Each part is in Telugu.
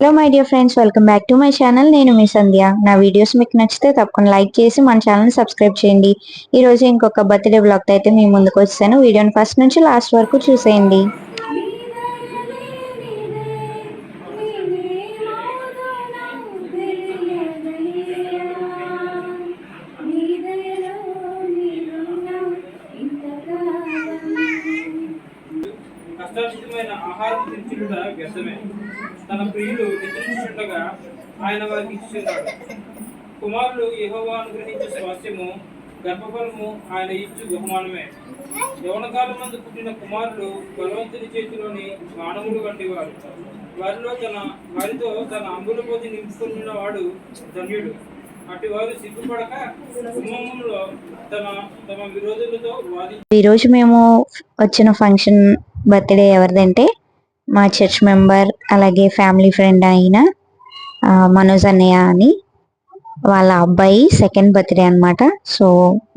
Hello my dear friends, welcome back to my channel. నేను మీ సంధ్య. నా వీడియోస్ మీకు నచ్చితే తప్పకుండా లైక్ చేసి మన ఛానల్ని సబ్స్క్రైబ్ చేయండి. ఈ రోజు ఇంకొక బర్త్డే వ్లాగ్తో అయితే మీ ముందుకు వచ్చాను. వీడియోని ఫస్ట్ నుంచి లాస్ట్ వరకు చూసేయండి. కష్టార్జితమైన ఆహారం తించుట వ్యర్థమే. తన ప్రియులు నిద్రించుండగా ఆయన వారికి ఇచ్చుచున్నాడు. కుమారులు యెహోవా అనుగ్రహించే స్వాస్థ్యము, గర్భఫలము ఆయన ఇచ్చు బహుమానమే. యవనకాలం మందు పుట్టిన కుమారులు బలవంతుని చేతిలోని బాణములు వంటివారు. వారితో తన అంబుల పోతి నింపుకున్న వాడు ధన్యుడు. అటు వారు సిగ్గుపడక కుటుంబంలో తమ విరోధులతో ఈరోజు మేము వచ్చిన ఫంక్షన్ బర్త్డే ఎవరిదంటే మా చర్చ్ మెంబర్ అలాగే ఫ్యామిలీ ఫ్రెండ్ అయిన మనోజ్ అన్నయ్య అని, వాళ్ళ అబ్బాయి సెకండ్ బర్త్డే అనమాట. సో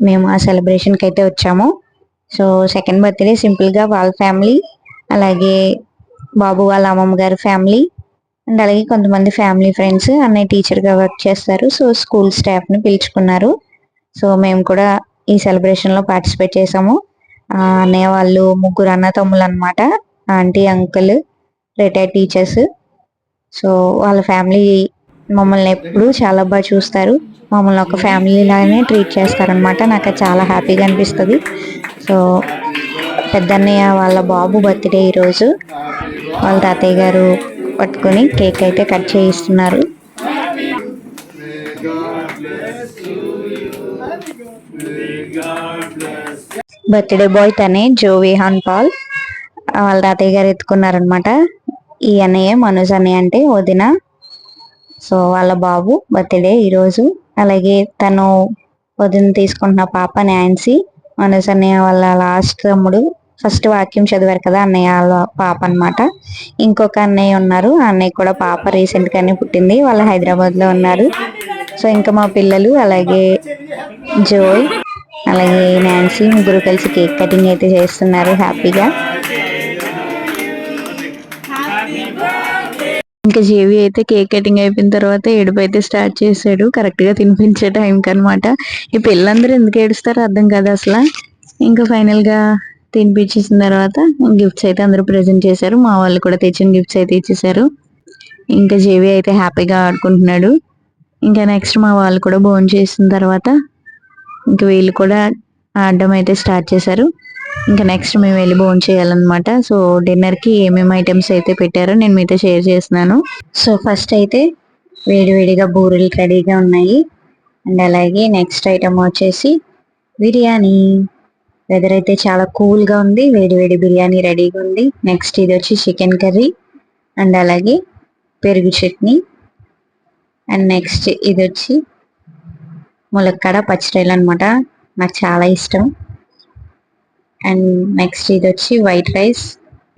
మేము ఆ సెలబ్రేషన్కి అయితే వచ్చాము. సో సెకండ్ బర్త్డే సింపుల్గా వాళ్ళ ఫ్యామిలీ, అలాగే బాబు వాళ్ళ అమ్మమ్మ గారి ఫ్యామిలీ అండ్ అలాగే కొంతమంది ఫ్యామిలీ ఫ్రెండ్స్. అన్నయ్య టీచర్గా వర్క్ చేస్తారు. సో స్కూల్ స్టాఫ్ని పిలుచుకున్నారు. సో మేము కూడా ఈ సెలబ్రేషన్లో పార్టిసిపేట్ చేసాము. అన్నయ్య వాళ్ళు ముగ్గురు అన్న తమ్ములు అనమాట. Aunty, uncle retired teachers. So వాళ్ళ ఫ్యామిలీ మమ్మల్ని ఎప్పుడు చాలా బాగా చూస్తారు. మమ్మల్ని ఒక ఫ్యామిలీ లాగానే ట్రీట్ చేస్తారనమాట. నాకు చాలా హ్యాపీగా అనిపిస్తుంది. సో పెద్దన్నయ్య వాళ్ళ బాబు బర్త్డే ఈరోజు. వాళ్ళ తాతయ్య గారు పట్టుకుని కేక్ అయితే కట్ చేయిస్తున్నారు. బర్త్డే బాయ్ తనే, జోవిహాన్ పాల్. వాళ్ళ తాతయ్య గారు ఎత్తుకున్నారనమాట. ఈ అన్నయ్య మనోజ్ అన్నయ్య అంటే వదిన. సో వాళ్ళ బాబు బర్త్డే ఈరోజు. అలాగే తను వదిన తీసుకుంటున్న పాప నాన్సీ, మనోజ్ అన్నయ్య వాళ్ళ లాస్ట్ తమ్ముడు. ఫస్ట్ వాక్యం చదివారు కదా, అన్నయ్య వాళ్ళ పాప అనమాట. ఇంకొక అన్నయ్య ఉన్నారు. ఆ అన్నయ్య కూడా పాప రీసెంట్ గానే పుట్టింది. వాళ్ళు హైదరాబాద్ లో ఉన్నారు. సో ఇంకా మా పిల్లలు అలాగే జోయ్ అలాగే నాన్సీ ముగ్గురు కలిసి కేక్ కటింగ్ అయితే చేస్తున్నారు హ్యాపీగా. ఇంకా జేవి అయితే కేక్ కటింగ్ అయిపోయిన తర్వాత ఏడుపు అయితే స్టార్ట్ చేశాడు, కరెక్ట్ గా తినిపించే టైంకి అనమాట. ఈ పిల్లలందరూ ఎందుకు ఏడుస్తారో అర్థం కాదు అసలు. ఇంకా ఫైనల్ గా తినిపించేసిన తర్వాత గిఫ్ట్స్ అయితే అందరూ ప్రెజెంట్ చేశారు. మా వాళ్ళు కూడా తెచ్చిన గిఫ్ట్స్ అయితే ఇచ్చేసారు. ఇంకా జేవి అయితే హ్యాపీగా ఆడుకుంటున్నాడు. ఇంకా నెక్స్ట్ మా వాళ్ళు కూడా భోజనం చేసిన తర్వాత ఇంకా వీళ్ళు కూడా ఆడడం అయితే స్టార్ట్ చేశారు. ఇంకా నెక్స్ట్ మేము వెళ్ళి భోజనం చేయాలన్నమాట. సో డిన్నర్కి ఏమేమి ఐటమ్స్ అయితే పెట్టారో నేను మీతో షేర్ చేస్తున్నాను. సో ఫస్ట్ అయితే వేడివేడిగా బూరెలు రెడీగా ఉన్నాయి. అండ్ అలాగే నెక్స్ట్ ఐటమ్ వచ్చేసి బిర్యానీ. వెదర్ అయితే చాలా కూల్గా ఉంది. వేడివేడి బిర్యానీ రెడీగా ఉంది. నెక్స్ట్ ఇది వచ్చి చికెన్ కర్రీ అండ్ అలాగే పెరుగు చట్నీ. అండ్ నెక్స్ట్ ఇది వచ్చి ములక్కాడ పచ్చడిలు అనమాట, నాకు చాలా ఇష్టం. అండ్ నెక్స్ట్ ఇది వచ్చి వైట్ రైస్.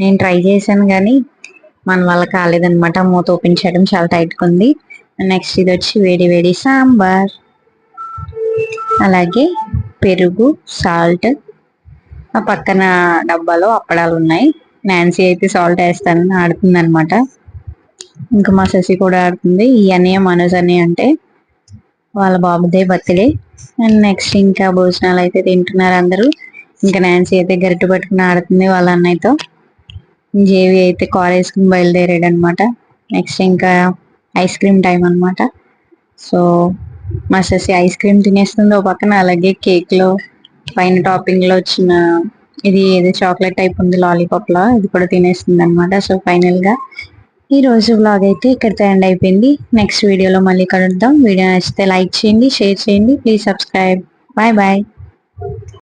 నేను ట్రై చేశాను కానీ మన వల్ల కాలేదనమాట, మూత ఓపెన్ చేయడం చాలా టైట్గా ఉంది. నెక్స్ట్ ఇది వచ్చి వేడి వేడి సాంబార్, అలాగే పెరుగు, సాల్ట్. ఆ పక్కన డబ్బాలో అప్పడాలు ఉన్నాయి. నాన్సీ అయితే సాల్ట్ వేస్తానని ఆడుతుంది అనమాట. ఇంకా మా శశి కూడా ఆడుతుంది. ఈ అన్నయ్య మనోజ్ అన్నయ్య అంటే వాళ్ళ బాబుదే బర్త్డే. అండ్ నెక్స్ట్ ఇంకా భోజనాలు అయితే తింటున్నారు అందరూ. ఇంకా నాన్సీ అయితే గరిటె పట్టుకుని ఆడుతుంది వాళ్ళ అన్నయ్యతో. జేవి అయితే కార్ వేసుకుని బయలుదేరాడు అనమాట. నెక్స్ట్ ఇంకా ఐస్ క్రీమ్ టైం అనమాట. సో మా శశి ఐస్ క్రీమ్ తినేస్తుంది ఓ పక్కన, అలాగే కేక్లో పైన టాపింగ్లో వచ్చిన ఇది ఏదో చాక్లెట్ టైప్ ఉంది లాలీపాప్ లా, ఇది కూడా తినేస్తుంది అనమాట. సో ఫైనల్గా ఈ రోజు వ్లాగ్ అయితే ఇక్కడితో ఎండ్ అయిపోయింది. నెక్స్ట్ వీడియోలో మళ్ళీ కలుద్దాం. వీడియో నచ్చితే లైక్ చేయండి, షేర్ చేయండి, ప్లీజ్ సబ్స్క్రైబ్. Bye bye.